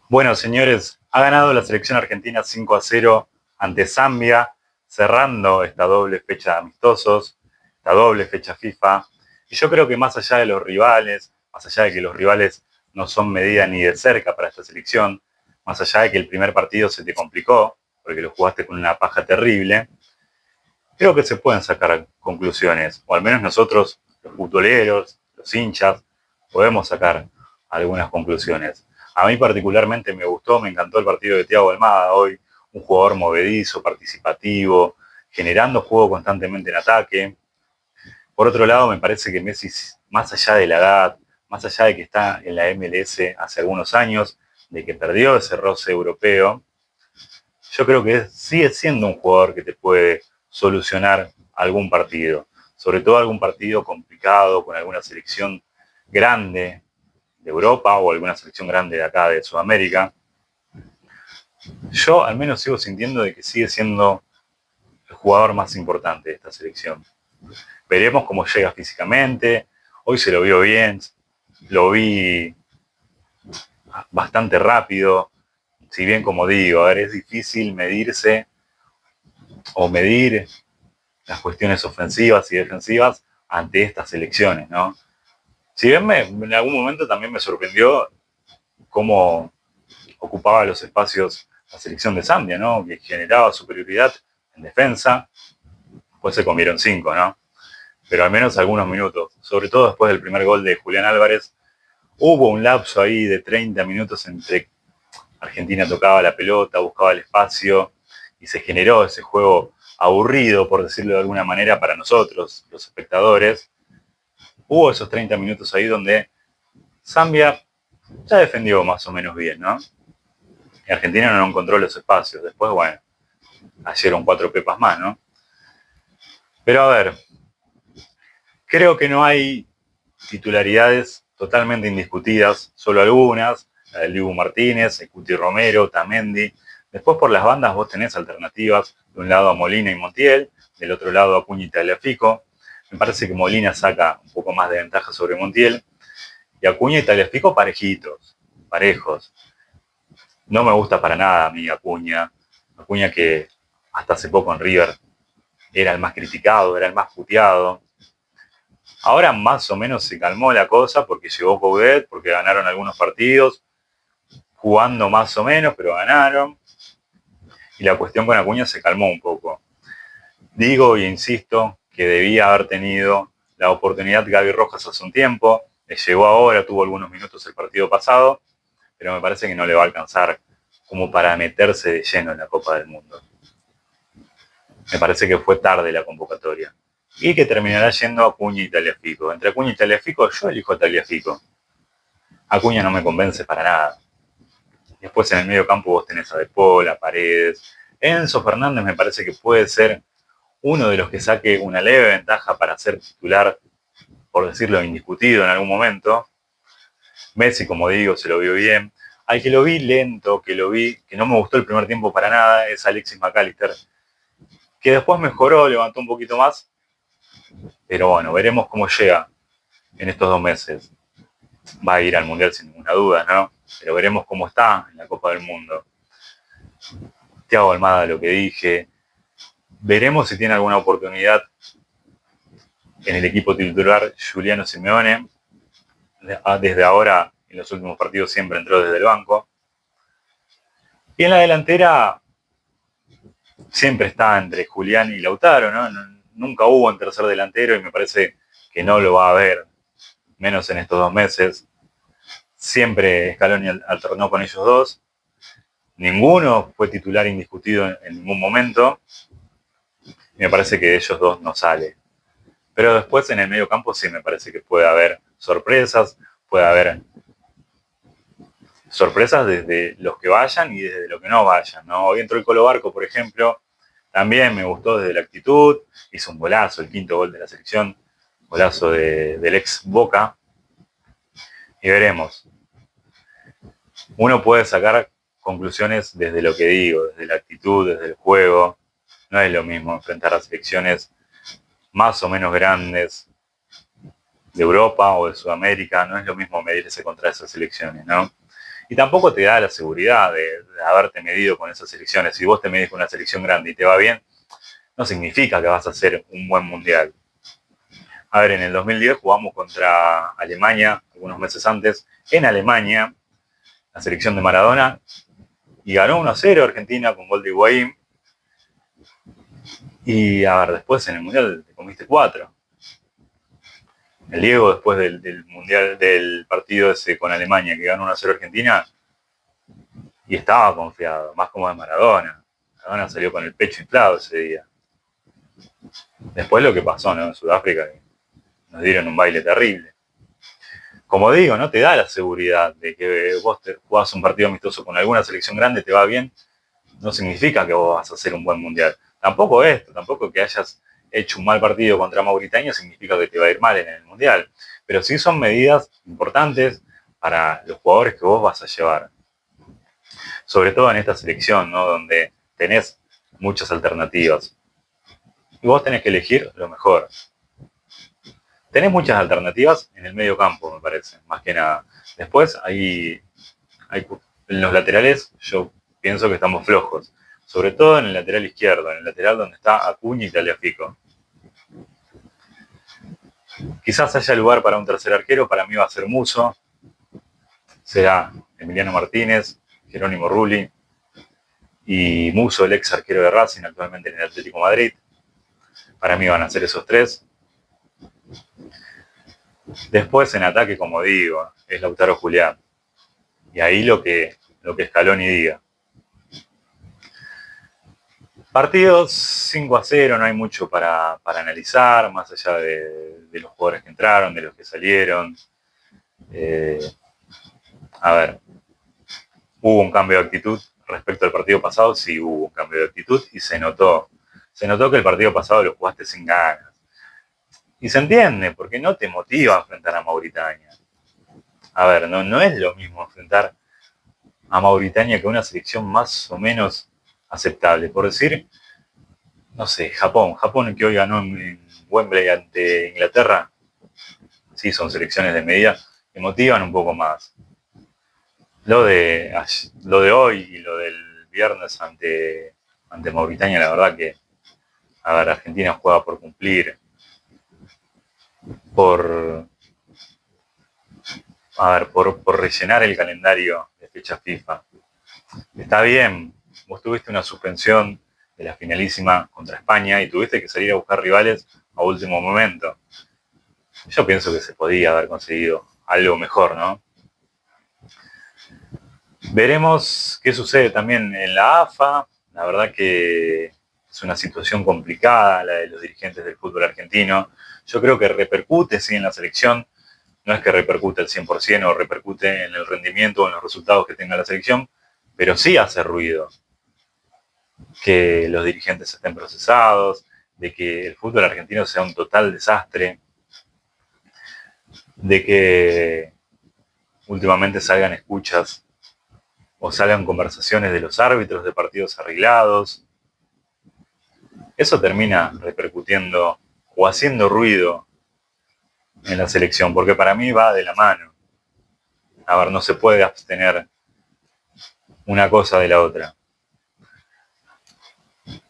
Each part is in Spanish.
Bueno, señores, ha ganado la selección argentina 5-0 ante Zambia, cerrando esta doble fecha de amistosos, esta doble fecha FIFA. Y yo creo que más allá de los rivales, más allá de que los rivales no son medida ni de cerca para esta selección, más allá de que el primer partido se te complicó, porque lo jugaste con una paja terrible, creo que se pueden sacar conclusiones, o al menos nosotros, los futboleros, los hinchas, podemos sacar algunas conclusiones. A mí particularmente me gustó, me encantó el partido de Thiago Almada hoy, un jugador movedizo, participativo, generando juego constantemente en ataque. Por otro lado, me parece que Messi, más allá de la edad, más allá de que está en la MLS hace algunos años, de que perdió ese roce europeo, yo creo que sigue siendo un jugador que te puede solucionar algún partido, sobre todo algún partido complicado con alguna selección grande de Europa o alguna selección grande de acá de Sudamérica. Yo al menos sigo sintiendo de que sigue siendo el jugador más importante de esta selección. Veremos cómo llega físicamente. Hoy se lo vio bien, lo vi bastante rápido. Si bien, como digo, a ver, es difícil medirse o medir las cuestiones ofensivas y defensivas ante estas elecciones, ¿no? Si bien en algún momento también me sorprendió cómo ocupaba los espacios la selección de Zambia, ¿no? Que generaba superioridad en defensa, pues se comieron 5, ¿no? Pero al menos algunos minutos, sobre todo después del primer gol de Julián Álvarez, hubo un lapso ahí de 30 minutos entre Argentina tocaba la pelota, buscaba el espacio y se generó ese juego aburrido, por decirlo de alguna manera, para nosotros, los espectadores. Hubo esos 30 minutos ahí donde Zambia ya defendió más o menos bien, ¿no? Y Argentina no encontró los espacios. Después, bueno, cayeron 4 pepas más, ¿no? Pero a ver, creo que no hay titularidades totalmente indiscutidas, solo algunas, la del Dibu Martínez, el Cuti Romero, Tamendi. Después por las bandas vos tenés alternativas, de un lado a Molina y Montiel, del otro lado a Acuña y Tagliafico. Me parece que Molina saca un poco más de ventaja sobre Montiel, y Acuña y Tagliafico parejitos, parejos. No me gusta para nada a mí Acuña. Acuña que hasta hace poco en River era el más criticado, era el más puteado. Ahora más o menos se calmó la cosa porque llegó Coudet, porque ganaron algunos partidos, jugando más o menos, pero ganaron. Y la cuestión con Acuña se calmó un poco. Digo e insisto que debía haber tenido la oportunidad Gaby Rojas hace un tiempo. Le llegó ahora, tuvo algunos minutos el partido pasado, pero me parece que no le va a alcanzar como para meterse de lleno en la Copa del Mundo. Me parece que fue tarde la convocatoria. Y que terminará yendo a Acuña y Tagliafico. Entre Acuña y Tagliafico, yo elijo a Tagliafico. Acuña no me convence para nada. Después en el medio campo vos tenés a De Paul, a Paredes. Enzo Fernández me parece que puede ser uno de los que saque una leve ventaja para ser titular, por decirlo indiscutido en algún momento. Messi, como digo, se lo vio bien. Al que lo vi lento, que no me gustó el primer tiempo para nada, es Alexis McAllister, que después mejoró, levantó un poquito más, pero bueno, veremos cómo llega en estos 2 meses. Va a ir al Mundial sin ninguna duda, ¿no? Pero veremos cómo está en la Copa del Mundo. Thiago Almada, lo que dije. Veremos si tiene alguna oportunidad en el equipo titular Juliano Simeone. Desde ahora, en los últimos partidos, siempre entró desde el banco. Y en la delantera siempre está entre Julián y Lautaro, ¿no? Nunca hubo un tercer delantero y me parece que no lo va a haber, menos en estos 2 meses. Siempre Scaloni alternó con ellos dos. Ninguno fue titular indiscutido en ningún momento. Y me parece que de ellos dos no sale. Pero después en el medio campo sí me parece que puede haber sorpresas, puede haber sorpresas desde los que vayan y desde los que no vayan, ¿no? Hoy entró el Colo Barco, por ejemplo, también me gustó desde la actitud, hizo un golazo, el quinto gol de la selección, golazo del ex Boca, y veremos. Uno puede sacar conclusiones desde lo que digo, desde la actitud, desde el juego. No es lo mismo enfrentar a selecciones más o menos grandes de Europa o de Sudamérica, no es lo mismo medirse contra esas selecciones, ¿no? Y tampoco te da la seguridad de haberte medido con esas selecciones. Si vos te medís con una selección grande y te va bien, no significa que vas a hacer un buen mundial. A ver, en el 2010 jugamos contra Alemania, algunos meses antes, en Alemania, la selección de Maradona, y ganó 1-0 Argentina con gol de Higuaín. Y a ver, después en el mundial te comiste 4. El Diego, después del mundial, del partido ese con Alemania, que ganó 1-0 Argentina, y estaba confiado, más como de Maradona. Maradona salió con el pecho inflado ese día. Después lo que pasó, ¿no? En Sudáfrica, nos dieron un baile terrible. Como digo, no te da la seguridad de que vos te jugás un partido amistoso con alguna selección grande, te va bien, no significa que vos vas a hacer un buen mundial. Tampoco que hayas hecho un mal partido contra Mauritania significa que te va a ir mal en el mundial. Pero sí son medidas importantes para los jugadores que vos vas a llevar. Sobre todo en esta selección, ¿no? Donde tenés muchas alternativas. Y vos tenés que elegir lo mejor. Tenés muchas alternativas en el medio campo, me parece, más que nada. Después, en los laterales, yo pienso que estamos flojos. Sobre todo en el lateral izquierdo, en el lateral donde está Acuña y Tagliafico. Quizás haya lugar para un tercer arquero, para mí va a ser Musso. Será Emiliano Martínez, Jerónimo Rulli y Musso, el ex arquero de Racing, actualmente en el Atlético Madrid. Para mí van a ser esos tres. Después en ataque, como digo, es Lautaro Julián. Y ahí lo que Scaloni diga. Partidos 5-0, no hay mucho para analizar, más allá de los jugadores que entraron, de los que salieron. A ver, hubo un cambio de actitud respecto al partido pasado, sí hubo un cambio de actitud y se notó. Se notó que el partido pasado lo jugaste sin ganas. Y se entiende, porque no te motiva a enfrentar a Mauritania. A ver, no es lo mismo enfrentar a Mauritania que una selección más o menos aceptable. Por decir, no sé, Japón que hoy ganó en Wembley ante Inglaterra, sí, son selecciones de medida que motivan un poco más. Lo de hoy y lo del viernes ante Mauritania, la verdad que, a ver, Argentina juega por cumplir, por, por rellenar el calendario de fecha FIFA. Está bien, vos tuviste una suspensión de la finalísima contra España y tuviste que salir a buscar rivales a último momento. Yo pienso que se podía haber conseguido algo mejor, ¿no? Veremos qué sucede también en la AFA. La verdad que es una situación complicada la de los dirigentes del fútbol argentino. Yo creo que repercute, sí, en la selección. No es que repercute al 100% o repercute en el rendimiento o en los resultados que tenga la selección, pero sí hace ruido que los dirigentes estén procesados, de que el fútbol argentino sea un total desastre, de que últimamente salgan escuchas o salgan conversaciones de los árbitros de partidos arreglados. Eso termina repercutiendo o haciendo ruido en la selección, porque para mí va de la mano. A ver, no se puede abstener una cosa de la otra.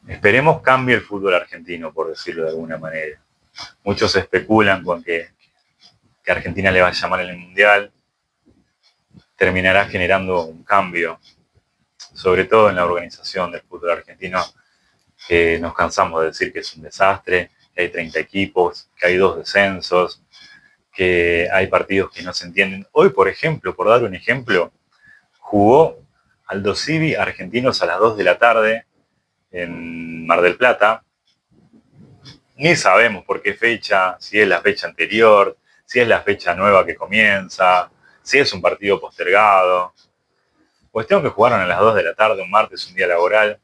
Esperemos cambie el fútbol argentino, por decirlo de alguna manera. Muchos especulan con que Argentina le va a llamar en el Mundial. Terminará generando un cambio, sobre todo en la organización del fútbol argentino, que nos cansamos de decir que es un desastre, que hay 30 equipos, que hay 2 descensos, que hay partidos que no se entienden. Hoy, por ejemplo, por dar un ejemplo, jugó Aldo Civi Argentinos a las 2 de la tarde en Mar del Plata. Ni sabemos por qué fecha, si es la fecha anterior, si es la fecha nueva que comienza, si es un partido postergado. Cuestión que jugaron a las 2 de la tarde, un martes, un día laboral.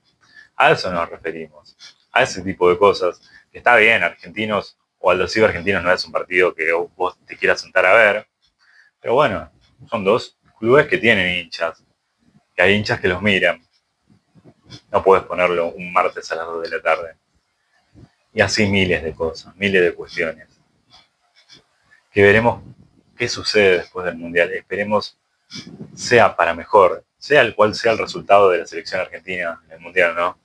A eso nos referimos, a ese tipo de cosas. Está bien, Argentinos o Aldo Civi Argentinos no es un partido que vos te quieras sentar a ver, pero bueno, son 2 clubes que tienen hinchas, que hay hinchas que los miran. No puedes ponerlo un martes a las 2 de la tarde. Y así miles de cosas, miles de cuestiones. Que veremos qué sucede después del Mundial. Esperemos sea para mejor, sea el cual sea el resultado de la selección argentina en el Mundial, ¿no?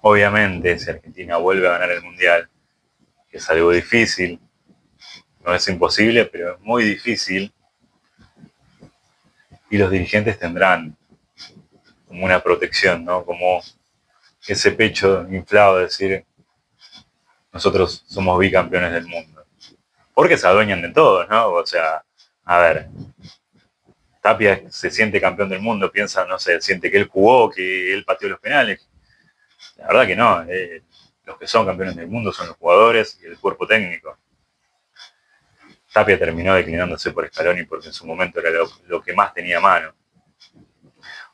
Obviamente, si Argentina vuelve a ganar el Mundial, que es algo difícil, no es imposible, pero es muy difícil, y los dirigentes tendrán como una protección, ¿no? Como ese pecho inflado de decir, nosotros somos bicampeones del mundo. Porque se adueñan de todo, ¿no? O sea, a ver, Tapia se siente campeón del mundo, piensa, no sé, siente que él jugó, que él pateó los penales. La verdad que no, los que son campeones del mundo son los jugadores y el cuerpo técnico. Tapia terminó declinándose por Scaloni porque en su momento era lo que más tenía a mano.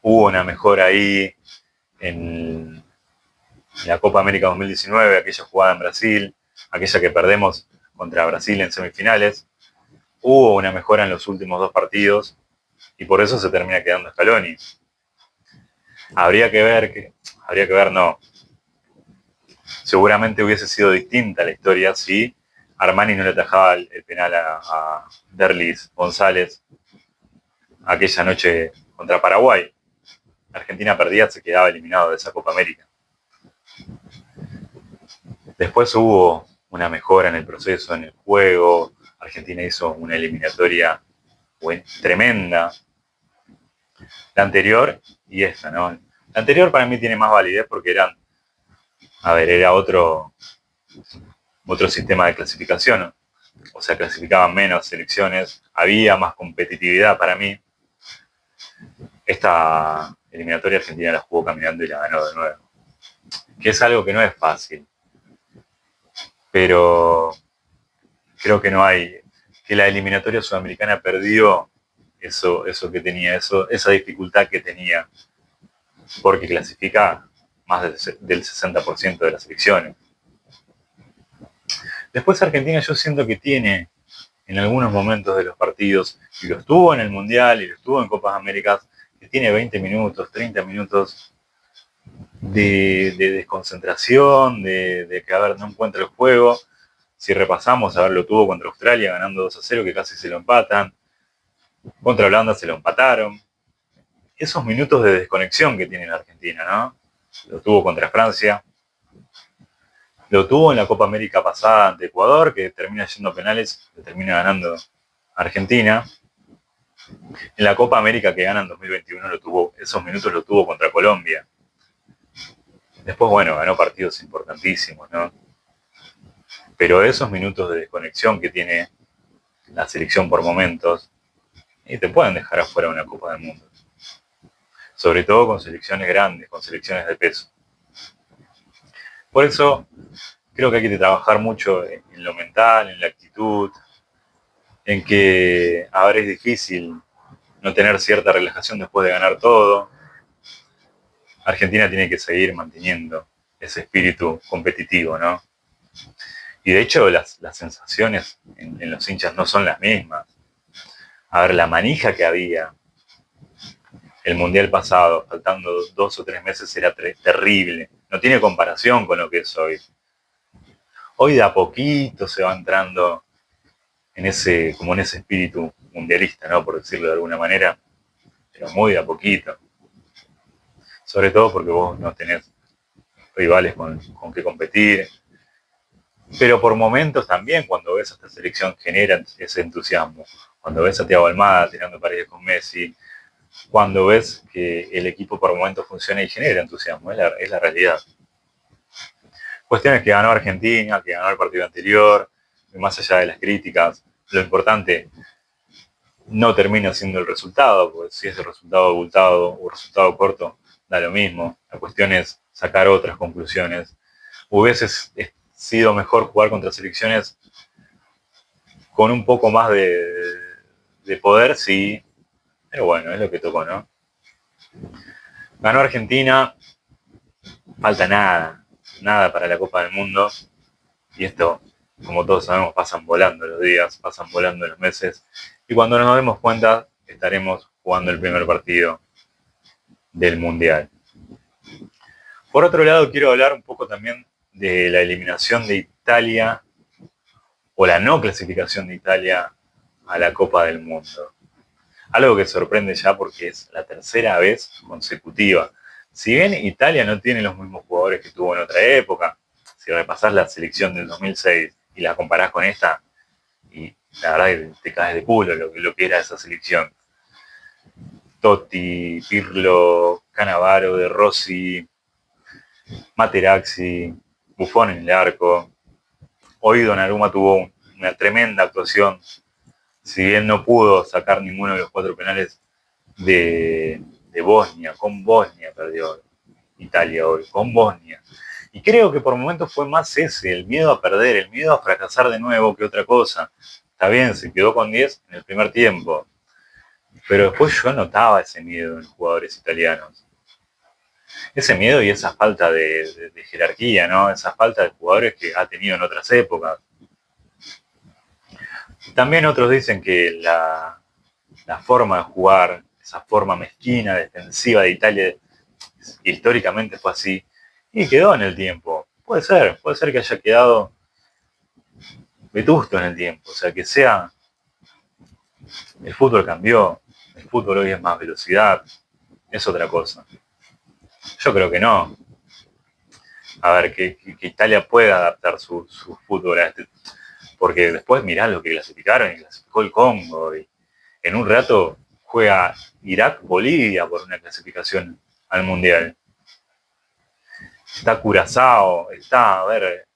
Hubo una mejora ahí en la Copa América 2019, aquella jugada en Brasil, aquella que perdemos contra Brasil en semifinales. Hubo una mejora en los últimos dos partidos y por eso se termina quedando Scaloni. Habría que ver, no. Seguramente hubiese sido distinta la historia si Armani no le atajaba el penal a Derlis González aquella noche contra Paraguay. Argentina perdía, se quedaba eliminado de esa Copa América. Después hubo una mejora en el proceso, en el juego. Argentina hizo una eliminatoria tremenda. La anterior y esta, ¿no? La anterior para mí tiene más validez porque era otro sistema de clasificación, ¿no? O sea, clasificaban menos selecciones, había más competitividad para mí. Esta eliminatoria Argentina la jugó caminando y la ganó de nuevo. Que es algo que no es fácil. Pero creo que no hay, que la eliminatoria sudamericana perdió eso que tenía, esa dificultad que tenía, porque clasifica más del 60% de las selecciones. Después Argentina yo siento que tiene en algunos momentos de los partidos, y lo estuvo en el Mundial y lo estuvo en Copas Américas, que tiene 20 minutos, 30 minutos de desconcentración, de que, a ver, no encuentra el juego. Si repasamos, a ver, lo tuvo contra Australia ganando 2-0, que casi se lo empatan. Contra Holanda se lo empataron. Esos minutos de desconexión que tiene la Argentina, ¿no? Lo tuvo contra Francia. Lo tuvo en la Copa América pasada ante Ecuador, que termina yendo penales, que termina ganando Argentina. En la Copa América que gana en 2021 esos minutos lo tuvo contra Colombia. Después, bueno, ganó partidos importantísimos, ¿no? Pero esos minutos de desconexión que tiene la selección por momentos, y te pueden dejar afuera de una Copa del Mundo. Sobre todo con selecciones grandes, con selecciones de peso. Por eso creo que hay que trabajar mucho en lo mental, en la actitud, en que ahora es difícil no tener cierta relajación después de ganar todo. Argentina tiene que seguir manteniendo ese espíritu competitivo, ¿no? Y de hecho las sensaciones en los hinchas no son las mismas. A ver, la manija que había el Mundial pasado, faltando 2 o 3 meses, era terrible. No tiene comparación con lo que es hoy. Hoy de a poquito se va entrando en ese espíritu mundialista, ¿no? Por decirlo de alguna manera, pero muy de a poquito. Sobre todo porque vos no tenés rivales con que competir. Pero por momentos también, cuando ves a esta selección, genera ese entusiasmo. Cuando ves a Thiago Almada tirando paredes con Messi, cuando ves que el equipo por momentos funciona y genera entusiasmo, es la realidad. Cuestiones que ganó Argentina, que ganó el partido anterior, más allá de las críticas, lo importante no termina siendo el resultado, porque si es el resultado abultado o resultado corto, da lo mismo. La cuestión es sacar otras conclusiones. Hubiese sido mejor jugar contra selecciones con un poco más de poder, sí, pero bueno, es lo que tocó, ¿no? Ganó Argentina, falta nada para la Copa del Mundo, y esto, como todos sabemos, pasan volando los días, pasan volando los meses, y cuando nos demos cuenta estaremos jugando el primer partido del Mundial. Por otro lado, quiero hablar un poco también de la eliminación de Italia o la no clasificación de Italia a la Copa del Mundo. Algo que sorprende ya porque es la tercera vez consecutiva. Si bien Italia no tiene los mismos jugadores que tuvo en otra época, si repasás la selección del 2006 y la comparás con esta, y la verdad que te caes de culo lo que era esa selección. Totti, Pirlo, Cannavaro, De Rossi, Materazzi, Buffon en el arco. Hoy Donnarumma tuvo una tremenda actuación. Si bien no pudo sacar ninguno de los 4 penales de Bosnia, con Bosnia perdió Italia hoy, con Bosnia. Y creo que por momentos fue más ese, el miedo a perder, el miedo a fracasar de nuevo que otra cosa. Está bien, se quedó con 10 en el primer tiempo, pero después yo notaba ese miedo en los jugadores italianos. Ese miedo y esa falta de jerarquía, ¿no? Esa falta de jugadores que ha tenido en otras épocas. También otros dicen que la forma de jugar, esa forma mezquina, defensiva de Italia, históricamente fue así, y quedó en el tiempo. Puede ser que haya quedado vetusto en el tiempo, o sea, que sea, el fútbol cambió, el fútbol hoy es más velocidad, es otra cosa. Yo creo que no. A ver, que Italia pueda adaptar su fútbol a este, porque después mirá lo que clasificaron y clasificó el Congo, y en un rato juega Irak-Bolivia por una clasificación al Mundial. Está Curazao, está, a ver,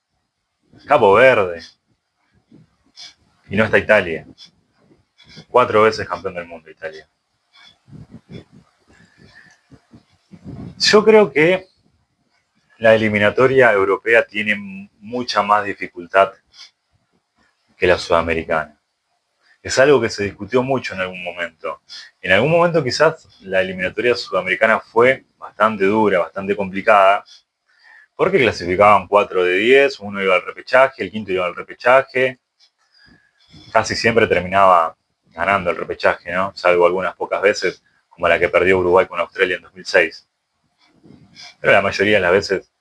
Cabo Verde, y no está Italia. 4 veces campeón del mundo Italia. Yo creo que la eliminatoria europea tiene mucha más dificultad que la sudamericana. Es algo que se discutió mucho en algún momento. En algún momento quizás la eliminatoria sudamericana fue bastante dura, bastante complicada, porque clasificaban 4 de 10, uno iba al repechaje, el quinto iba al repechaje, casi siempre terminaba ganando el repechaje, ¿no? Salvo algunas pocas veces, como la que perdió Uruguay con Australia en 2006. Pero la mayoría de las veces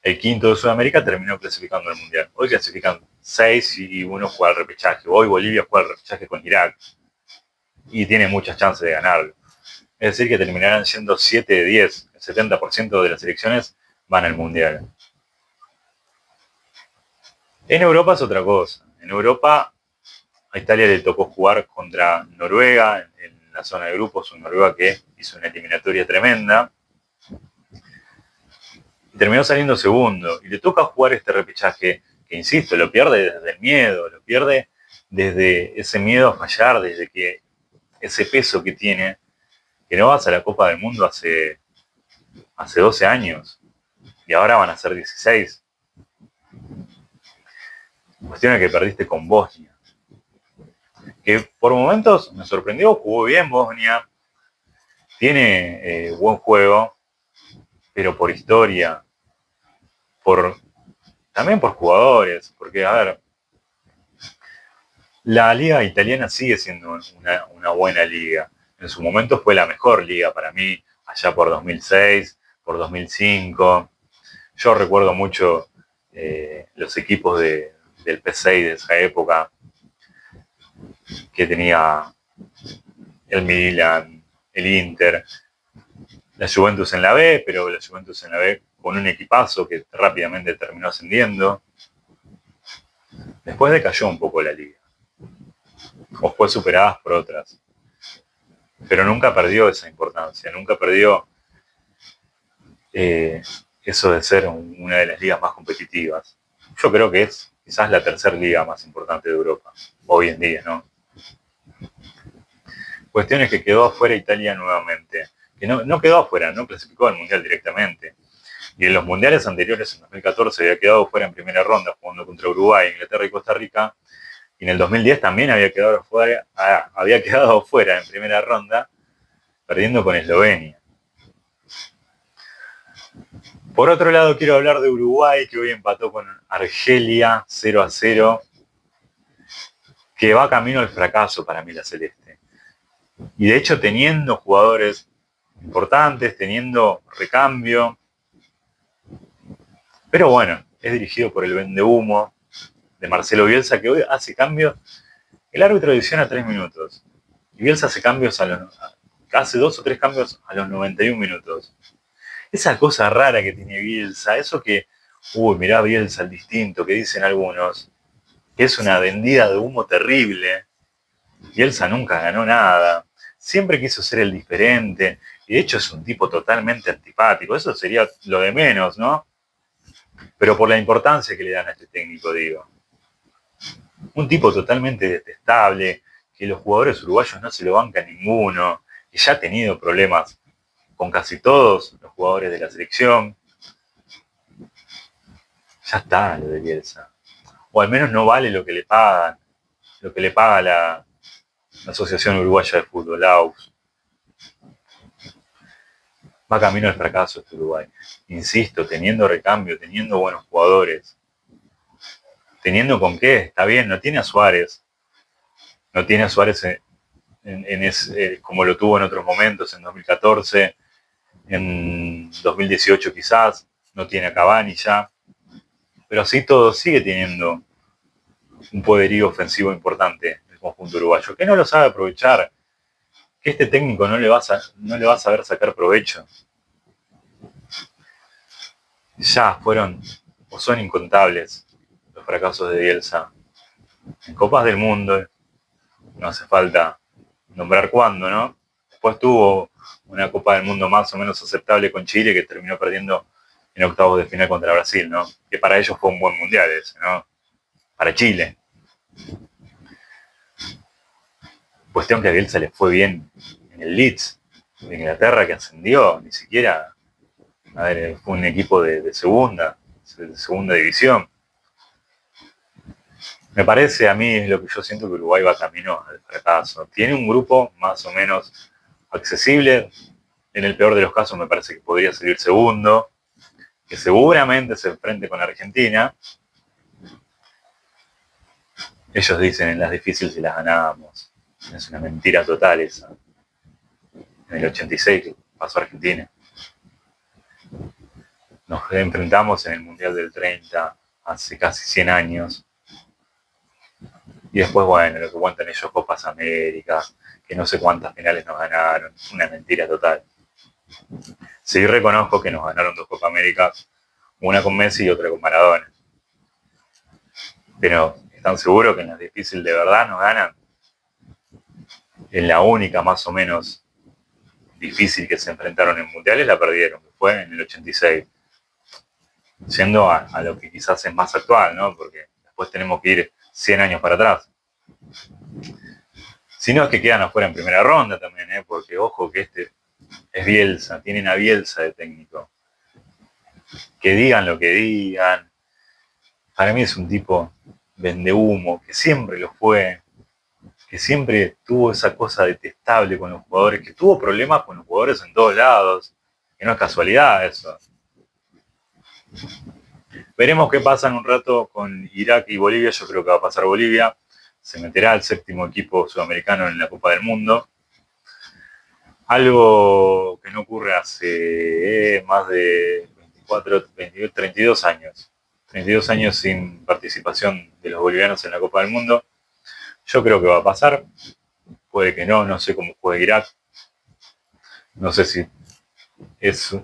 el quinto de Sudamérica terminó clasificando al Mundial. Hoy clasifican 6 y uno juega al repechaje. Hoy Bolivia juega al repechaje con Irak y tiene muchas chances de ganarlo. Es decir, que terminarán siendo 7 de 10. El 70% de las selecciones van al Mundial. En Europa es otra cosa. En Europa a Italia le tocó jugar contra Noruega en la zona de grupos, un Noruega que hizo una eliminatoria tremenda. Y terminó saliendo segundo. Y le toca jugar este repechaje que, insisto, lo pierde desde el miedo, lo pierde desde ese miedo a fallar, desde que ese peso que tiene, que no vas a la Copa del Mundo hace 12 años y ahora van a ser 16. Cuestión es que perdiste con Bosnia, que por momentos me sorprendió, jugó bien Bosnia, tiene buen juego, pero por historia, por también por jugadores, porque a ver, la liga italiana sigue siendo una buena liga. En su momento fue la mejor liga para mí, allá por 2006, por 2005. Yo recuerdo mucho los equipos del P6 de esa época, que tenía el Milan, el Inter, la Juventus en la B, pero la Juventus en la B con un equipazo que rápidamente terminó ascendiendo. Después decayó un poco la liga, o fue superada por otras, pero nunca perdió esa importancia, nunca perdió eso de ser una de las ligas más competitivas. Yo creo que es quizás la tercera liga más importante de Europa, hoy en día, ¿no? Cuestión es que quedó afuera Italia nuevamente, que no quedó afuera, no clasificó al Mundial directamente. Y en los mundiales anteriores, en 2014, había quedado fuera en primera ronda, jugando contra Uruguay, Inglaterra y Costa Rica. Y en el 2010 también había quedado fuera en primera ronda, perdiendo con Eslovenia. Por otro lado, quiero hablar de Uruguay, que hoy empató con Argelia 0-0, que va camino al fracaso para mí la Celeste. Y de hecho, teniendo jugadores importantes, teniendo recambio. Pero bueno, es dirigido por el vendehumo de Marcelo Bielsa, que hoy hace cambios. El árbitro adiciona 3 minutos. Y Bielsa hace cambios hace 2 o 3 cambios a los 91 minutos. Esa cosa rara que tiene Bielsa, eso que, uy, mirá Bielsa el distinto, que dicen algunos, que es una vendida de humo terrible. Bielsa nunca ganó nada, siempre quiso ser el diferente, y de hecho es un tipo totalmente antipático, eso sería lo de menos, ¿no? Pero por la importancia que le dan a este técnico, digo. Un tipo totalmente detestable, que los jugadores uruguayos no se lo bancan ninguno, que ya ha tenido problemas con casi todos los jugadores de la selección. Ya está lo de Bielsa. O al menos no vale lo que le pagan, lo que le paga la Asociación Uruguaya de Fútbol, la AUF. Va camino al fracaso este Uruguay. Insisto, teniendo recambio, teniendo buenos jugadores, teniendo con qué, está bien, no tiene a Suárez, no tiene a Suárez como lo tuvo en otros momentos, en 2014, en 2018 quizás, no tiene a Cavani ya, pero así todo sigue teniendo un poderío ofensivo importante el conjunto uruguayo, que no lo sabe aprovechar, que este técnico no le va a saber sacar provecho. Ya fueron o son incontables los fracasos de Bielsa en Copas del Mundo, no hace falta nombrar cuándo, ¿no? Después tuvo una Copa del Mundo más o menos aceptable con Chile, que terminó perdiendo en octavos de final contra Brasil, ¿no? Que para ellos fue un buen mundial ese, ¿no? Para Chile. Cuestión que a Bielsa le fue bien en el Leeds de Inglaterra, que ascendió, ni siquiera, a ver, fue un equipo de segunda división. Me parece, a mí es lo que yo siento, que Uruguay va camino al fracaso. Tiene un grupo más o menos accesible. En el peor de los casos me parece que podría salir segundo, que seguramente se enfrente con Argentina. Ellos dicen, en las difíciles y las ganamos. Es una mentira total esa. En el 86 que pasó Argentina. Nos enfrentamos en el Mundial del 30, hace casi 100 años. Y después, bueno, lo que cuentan ellos, Copas Américas, que no sé cuántas finales nos ganaron. Una mentira total. Sí reconozco que nos ganaron 2 Copas Américas, una con Messi y otra con Maradona. Pero, ¿están seguros que en las difíciles de verdad nos ganan? En la única más o menos difícil que se enfrentaron en mundiales la perdieron, que fue en el 86. Yendo a lo que quizás es más actual, ¿no? Porque después tenemos que ir 100 años para atrás. Si no, es que quedan afuera en primera ronda también, ¿eh? Porque ojo que este es Bielsa, tienen a Bielsa de técnico. Que digan lo que digan. Para mí es un tipo vendehumo, que siempre lo fue, que siempre tuvo esa cosa detestable con los jugadores, que tuvo problemas con los jugadores en todos lados, que no es casualidad eso. Veremos qué pasa en un rato con Irak y Bolivia. Yo creo que va a pasar Bolivia. Se meterá al 7º equipo sudamericano en la Copa del Mundo. Algo que no ocurre hace más de 24, 22, 32 años. 32 años sin participación de los bolivianos en la Copa del Mundo. Yo creo que va a pasar. Puede que no sé cómo juega Irak. No sé si es...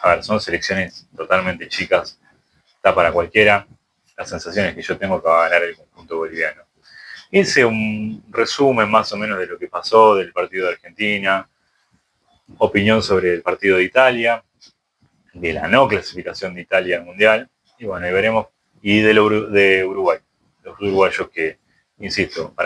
A ver, son selecciones totalmente chicas. Está para cualquiera. Las sensaciones que yo tengo que va a ganar el conjunto boliviano. Hice un resumen más o menos de lo que pasó del partido de Argentina, opinión sobre el partido de Italia, de la no clasificación de Italia al Mundial, y bueno, ahí veremos, y de Uruguay, los uruguayos que, insisto, para